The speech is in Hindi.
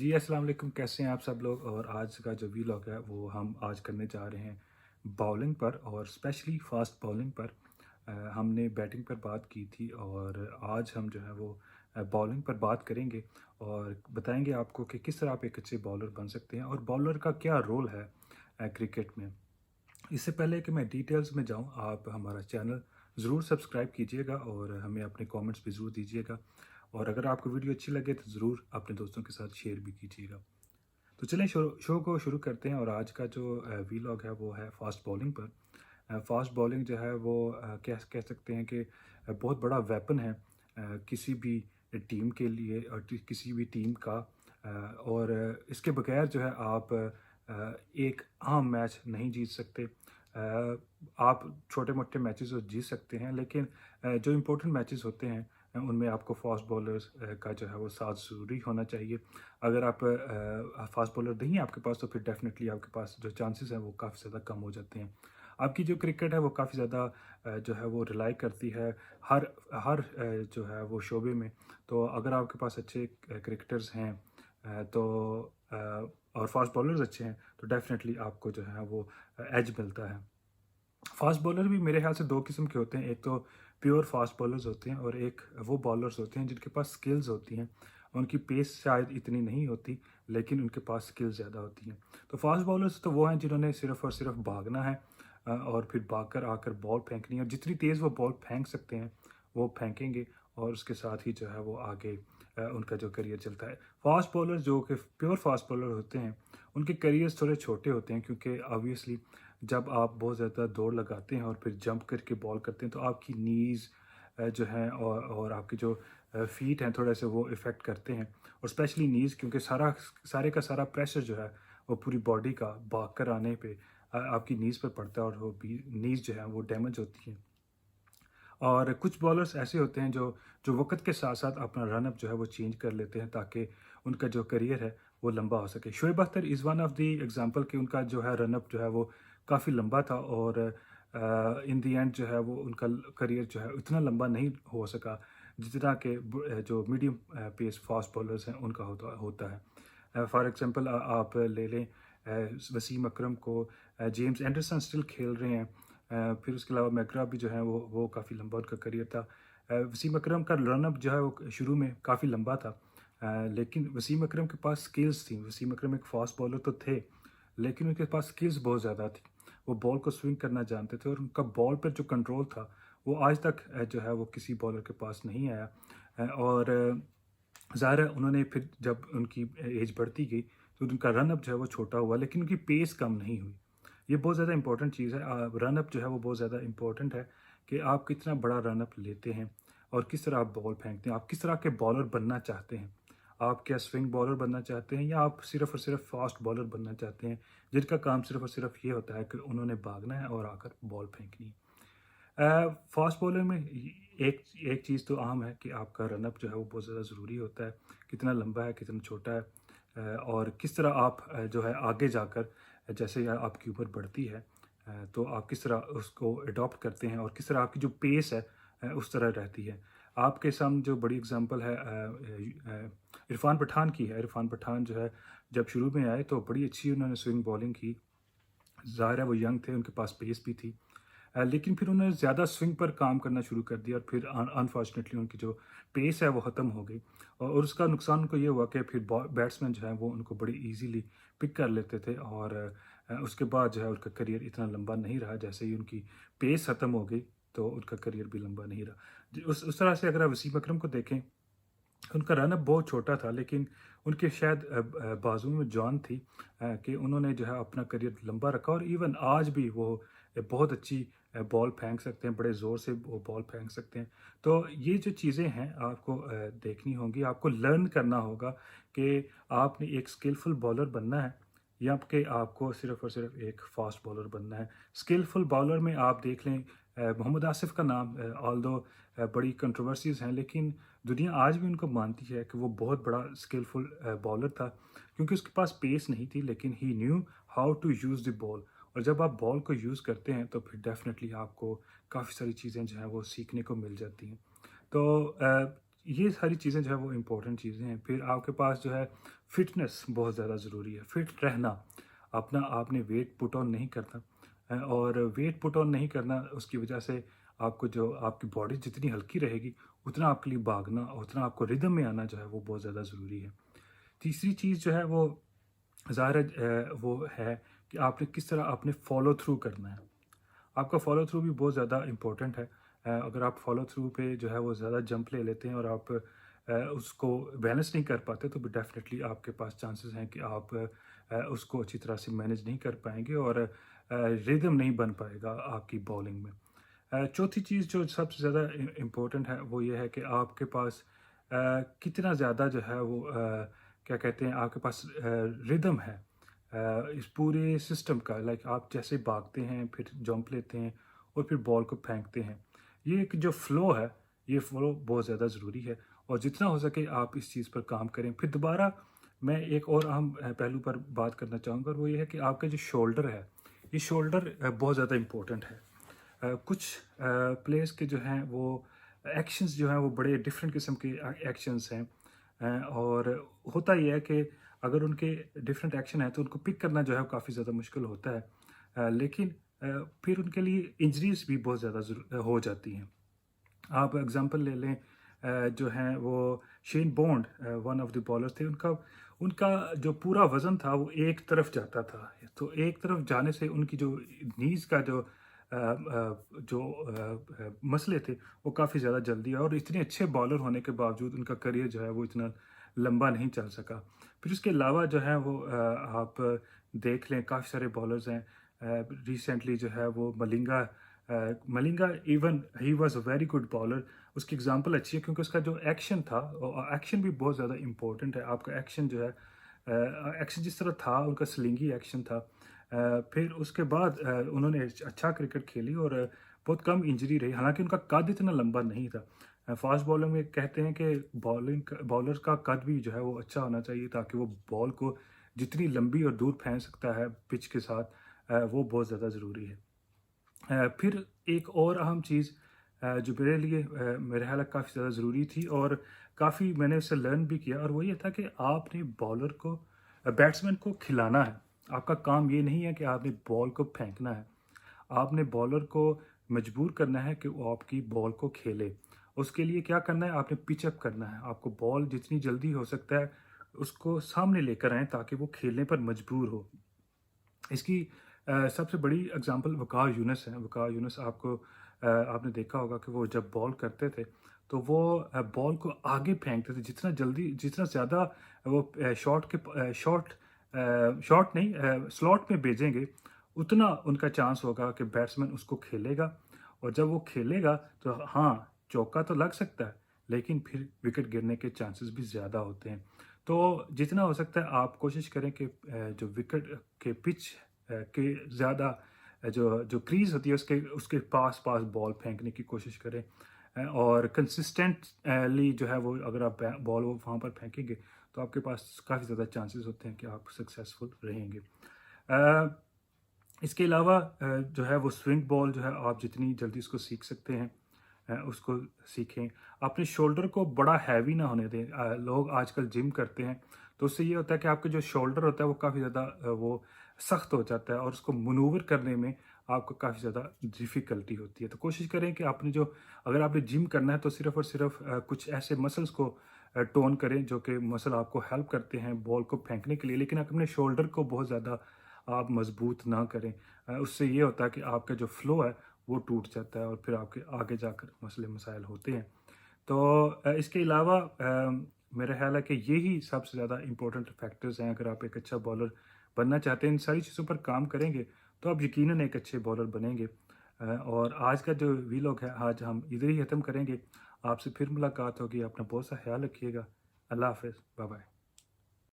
जी, अस्सलाम वालेकुम। कैसे हैं आप सब लोग? और आज का जो वीलॉग है वो हम आज करने जा रहे हैं बॉलिंग पर और स्पेशली फास्ट बॉलिंग पर। हमने बैटिंग पर बात की थी और आज हम जो है वो बॉलिंग पर बात करेंगे और बताएंगे आपको कि किस तरह आप एक अच्छे बॉलर बन सकते हैं और बॉलर का क्या रोल है क्रिकेट में। इससे पहले कि मैं डिटेल्स में जाऊं, आप हमारा चैनल ज़रूर सब्सक्राइब कीजिएगा और हमें अपने कमेंट्स भी ज़रूर दीजिएगा। और अगर आपको वीडियो अच्छी लगे तो ज़रूर अपने दोस्तों के साथ शेयर भी कीजिएगा। तो चलें शो को शुरू करते हैं। और आज का जो वीलॉग है वो है फास्ट बॉलिंग पर। फास्ट बॉलिंग जो है वो कह सकते हैं कि बहुत बड़ा वेपन है किसी भी टीम के लिए और किसी भी टीम का। और इसके बगैर जो है आप एक आम मैच नहीं जीत सकते। आप छोटे मोटे मैचेस तो जीत सकते हैं, लेकिन जो इम्पोर्टेंट मैचेस होते हैं उनमें आपको फास्ट बॉलर्स का जो है वो साथ ज़रूरी होना चाहिए। अगर आप फास्ट बॉलर नहीं है आपके पास, तो फिर डेफिनेटली आपके पास जो चांसेस हैं वो काफ़ी ज़्यादा कम हो जाते हैं। आपकी जो क्रिकेट है वो काफ़ी ज़्यादा जो है वो रिलाई करती है हर हर जो है वो शोबे में। तो अगर आपके पास अच्छे क्रिकेटर्स हैं तो और फास्ट बॉलर्स अच्छे हैं तो डेफिनेटली आपको जो है वो एज मिलता है। फास्ट बॉलर भी मेरे ख्याल से दो किस्म के होते हैं। एक तो प्योर फास्ट बॉलर्स होते हैं और एक वो बॉलर्स होते हैं जिनके पास स्किल्स होती हैं। उनकी पेस शायद इतनी नहीं होती, लेकिन उनके पास स्किल्स ज़्यादा होती हैं। तो फास्ट बॉलर्स तो वो हैं जिन्होंने सिर्फ और सिर्फ भागना है और फिर भाग कर आकर बॉल फेंकनी है, और जितनी तेज़ वो बॉल फेंक सकते हैं वो फेंकेंगे और उसके साथ ही जो है वो आगे उनका जो करियर चलता है। फास्ट बॉलर जो कि प्योर फास्ट बॉलर होते हैं उनके करियर्स थोड़े छोटे होते हैं, क्योंकि ऑब्वियसली जब आप बहुत ज़्यादा दौड़ लगाते हैं और फिर जंप करके बॉल करते हैं तो आपकी नीज़ जो हैं और आपके जो फीट हैं थोड़े से वो इफ़ेक्ट करते हैं। और स्पेशली नीज़, क्योंकि सारे का सारा प्रेशर जो है वो पूरी बॉडी का भाग कर आने पे आपकी नीज़ पर पड़ता है और वो भी नीज़ जो है वो डैमेज होती है। और कुछ बॉलर्स ऐसे होते हैं जो जो वक़्त के साथ-साथ अपना रन अप जो है वो चेंज कर लेते हैं ताकि उनका जो करियर है वो लंबा हो सके। Shoaib Akhtar is one of the example कि उनका जो है रन अप जो है वो काफ़ी लंबा था और इन द एंड जो है वो उनका करियर जो है उतना लंबा नहीं हो सका जितना कि जो मीडियम पेस फास्ट बॉलर्स हैं उनका होता होता है। फॉर एग्ज़ाम्पल आप ले लें वसीम अकरम को। जेम्स एंडरसन स्टिल खेल रहे हैं। फिर उसके अलावा मैकग्रा भी जो है वो काफ़ी लंबा उनका करियर था। वसीम अकरम का रन-अप जो है वो शुरू में काफ़ी लंबा था। लेकिन वसीम अकरम के पास स्किल्स थी। वसीम अकरम एक फ़ास्ट बॉलर तो थे, लेकिन उनके पास स्किल्स बहुत ज़्यादा थी। वो बॉल को स्विंग करना जानते थे और उनका बॉल पर जो कंट्रोल था, वो आज तक जो है वो किसी बॉलर के पास नहीं आया। और ज़ाहिर है उन्होंने फिर जब उनकी एज बढ़ती गई तो उनका रन अप जो है वो छोटा हुआ, लेकिन उनकी पेस कम नहीं हुई। ये बहुत ज़्यादा इंपॉर्टेंट चीज़ है। रन अप जो है वो बहुत ज़्यादा इंपॉर्टेंट है कि आप कितना बड़ा रन अप लेते हैं और किस तरह आप बॉल फेंकते हैं। आप किस तरह के बॉलर बनना चाहते हैं। आप क्या स्विंग बॉलर बनना चाहते हैं या आप सिर्फ़ और सिर्फ फास्ट बॉलर बनना चाहते हैं, जिनका काम सिर्फ़ और सिर्फ ये होता है कि उन्होंने भागना है और आकर बॉल फेंकनी है। फास्ट बॉलर में एक एक चीज़ तो आम है कि आपका रनअप जो है वो बहुत ज़्यादा ज़रूरी होता है। कितना लंबा है, कितना छोटा है, और किस तरह आप जो है आगे जाकर जैसे आपकी उम्र बढ़ती है तो आप किस तरह उसको अडॉप्ट करते हैं और किस तरह आपकी जो पेस है उस तरह रहती है। आपके सामने जो बड़ी एग्ज़ाम्पल है इरफ़ान पठान की है। इरफ़ान पठान जो है जब शुरू में आए तो बड़ी अच्छी उन्होंने स्विंग बॉलिंग की। ज़ाहिर है वो यंग थे, उनके पास पेस भी थी। लेकिन फिर उन्होंने ज़्यादा स्विंग पर काम करना शुरू कर दिया और फिर अनफॉर्चुनेटली उनकी जो पेस है वो ख़त्म हो गई। और उसका नुकसान उनको ये हुआ कि फिर बैट्समैन जो है वो उनको बड़ी इजीली पिक कर लेते थे। और उसके बाद जो है उनका करियर इतना लंबा नहीं रहा। जैसे ही उनकी पेस ख़त्म हो गई तो उनका करियर भी लंबा नहीं रहा। उस तरह से अगर आप वसीम अकरम को देखें, उनका रन अप बहुत छोटा था, लेकिन उनके शायद बाजुओं में जान थी कि उन्होंने जो है अपना करियर लंबा रखा। और इवन आज भी वो बहुत अच्छी बॉल फेंक सकते हैं, बड़े ज़ोर से वो बॉल फेंक सकते हैं। तो ये जो चीज़ें हैं आपको देखनी होंगी, आपको लर्न करना होगा कि आपने एक स्किलफुल बॉलर बनना है या कि आपको सिर्फ़ और सिर्फ एक फ़ास्ट बॉलर बनना है। स्किलफुल बॉलर में आप देख लें मोहम्मद आसिफ का नाम, ऑल्दो बड़ी कंट्रोवर्सीज़ हैं, लेकिन दुनिया आज भी उनको मानती है कि वो बहुत बड़ा स्किलफुल बॉलर था, क्योंकि उसके पास पेस नहीं थी, लेकिन he knew how to use the ball. और जब आप बॉल को यूज़ करते हैं तो फिर डेफिनेटली आपको काफ़ी सारी चीज़ें जो हैं वो सीखने को मिल जाती हैं। तो ये सारी चीज़ें जो है वो इम्पोर्टेंट चीज़ें हैं। फिर आपके पास जो है फ़िटनेस बहुत ज़्यादा ज़रूरी है, फ़िट रहना। अपना आपने वेट पुट ऑन नहीं करना और वेट पुट ऑन नहीं करना उसकी वजह से आपको जो आपकी बॉडी जितनी हल्की रहेगी, उतना आपके लिए भागना, उतना आपको रिदम में आना जो है वो बहुत ज़्यादा ज़रूरी है। तीसरी चीज़ जो है वो ज़ाहिर है वो है कि आपने किस तरह आपने फ़ॉलो थ्रू करना है। आपका फ़ॉलो थ्रू भी बहुत ज़्यादा इम्पोर्टेंट है। अगर आप फ़ॉलो थ्रू पे जो है वो ज़्यादा जंप ले लेते हैं और आप उसको बैलेंस नहीं कर पाते तो डेफ़िनेटली आपके पास चांसेस हैं कि आप उसको अच्छी तरह से मैनेज नहीं कर पाएँगे और रिदम नहीं बन पाएगा आपकी बॉलिंग में। चौथी चीज़ जो सबसे ज़्यादा इम्पोर्टेंट है वो ये है कि आपके पास कितना ज़्यादा जो है वो क्या कहते हैं आपके पास रिदम है इस पूरे सिस्टम का। लाइक आप जैसे भागते हैं फिर जंप लेते हैं और फिर बॉल को फेंकते हैं, ये एक जो फ्लो है, ये फ्लो बहुत ज़्यादा ज़रूरी है और जितना हो सके आप इस चीज़ पर काम करें। फिर दोबारा मैं एक और अहम पहलू पर बात करना चाहूँगा और वो ये है कि आपका जो शोल्डर है, ये शोल्डर बहुत ज़्यादा इम्पोर्टेंट है। कुछ प्लेयर्स के जो हैं वो एक्शंस जो हैं वो बड़े डिफरेंट किस्म के एक्शंस हैं और होता ये है कि अगर उनके डिफरेंट एक्शन हैं तो उनको पिक करना जो है काफ़ी ज़्यादा मुश्किल होता है। लेकिन फिर उनके लिए इंजरीज भी बहुत ज़्यादा हो जाती हैं। आप एग्जांपल ले लें जो हैं वो Shane bond one of the bowler थे। उनका उनका जो पूरा वज़न था वो एक तरफ जाता था। तो एक तरफ जाने से उनकी जो नीज़ का मसले थे वो काफ़ी ज़्यादा जल्दी और इतने अच्छे बॉलर होने के बावजूद उनका करियर जो है वो इतना लंबा नहीं चल सका। फिर उसके अलावा जो है वो आप देख लें काफ़ी सारे बॉलर्स हैं। रिसेंटली जो है वो Malinga even he was a very good bowler. उसकी एग्ज़ाम्पल अच्छी है क्योंकि उसका जो एक्शन था एक्शन भी बहुत ज़्यादा इम्पोर्टेंट है। आपका एक्शन जो है एक्शन जिस तरह था उनका स्लिंगी एक्शन था। फिर उसके बाद उन्होंने अच्छा क्रिकेट खेली और बहुत कम इंजरी रही। हालाँकि उनका कद इतना लंबा नहीं था। फ़ास्ट बॉलिंग में कहते हैं कि बॉलर का कद भी जो है वो अच्छा होना चाहिए ताकि वो बॉल को जितनी लंबी और दूर फेंक सकता है पिच के साथ वो बहुत ज़्यादा ज़रूरी है। फिर एक और अहम चीज़ जो मेरे लिए मेरे ख़्याल है काफ़ी ज़्यादा ज़रूरी थी और काफ़ी मैंने उससे लर्न भी किया और वो ये था कि आपने बॉलर को बैट्समैन को खिलाना है। आपका काम ये नहीं है कि आपने बॉल को फेंकना है। आपने बॉलर को मजबूर करना है कि वो आपकी बॉल को खेले। उसके लिए क्या करना है, आपने पिच अप करना है। आपको बॉल जितनी जल्दी हो सकता है उसको सामने लेकर आएँ ताकि वो खेलने पर मजबूर हो। इसकी सबसे बड़ी एग्ज़ाम्पल वक़ार यूनिस है। वक़ार यूनिस आपने देखा होगा कि वो जब बॉल करते थे, तो वो बॉल को आगे फेंकते थे। जितना ज़्यादा वो शॉट नहीं स्लॉट में भेजेंगे, उतना उनका चांस होगा कि बैट्समैन उसको खेलेगा और जब वो खेलेगा तो हाँ, चौका तो लग सकता है, लेकिन फिर विकेट गिरने के चांसेस भी ज़्यादा होते हैं। तो जितना हो सकता है आप कोशिश करें कि जो विकेट के पिच के ज़्यादा जो जो क्रीज़ होती है उसके उसके पास-पास बॉल फेंकने की कोशिश करें और कंसिस्टेंटली जो है वो अगर आप बॉल वो वहाँ पर फेंकेंगे तो आपके पास काफ़ी ज़्यादा चांसेस होते हैं कि आप सक्सेसफुल रहेंगे। इसके अलावा जो है वो स्विंग बॉल जो है आप जितनी जल्दी उसको सीख सकते हैं उसको सीखें। अपने शोल्डर को बड़ा हैवी ना होने दें। लोग आजकल जिम करते हैं तो उससे ये होता है कि आपका जो शोल्डर होता है वो काफ़ी ज़्यादा वो सख्त हो जाता है और उसको मनूवर करने में आपको काफ़ी ज़्यादा डिफ़िकल्टी होती है। तो कोशिश करें कि आपने जो अगर आपने जिम करना है तो सिर्फ़ और सिर्फ़ कुछ ऐसे मसल्स को टोन करें जो कि मसल आपको हेल्प करते हैं बॉल को फेंकने के लिए, लेकिन अपने शोल्डर को बहुत ज़्यादा आप मजबूत ना करें। उससे ये होता है कि आपका जो फ्लो है वो टूट जाता है और फिर आपके आगे जाकर मसले मसाइल होते हैं। तो इसके अलावा मेरा ख़्याल है कि यही सबसे ज़्यादा इम्पोर्टेंट फैक्टर्स हैं। अगर आप एक अच्छा बॉलर बनना चाहते हैं, इन सारी चीज़ों पर काम करेंगे तो आप यकीनन एक अच्छे बॉलर बनेंगे। और आज का जो वीलॉग है आज हम इधर ही ख़त्म करेंगे। आपसे फिर मुलाकात होगी। अपना बहुत सा ख़्याल रखिएगा। अल्लाह हाफ़िज़। Bye bye.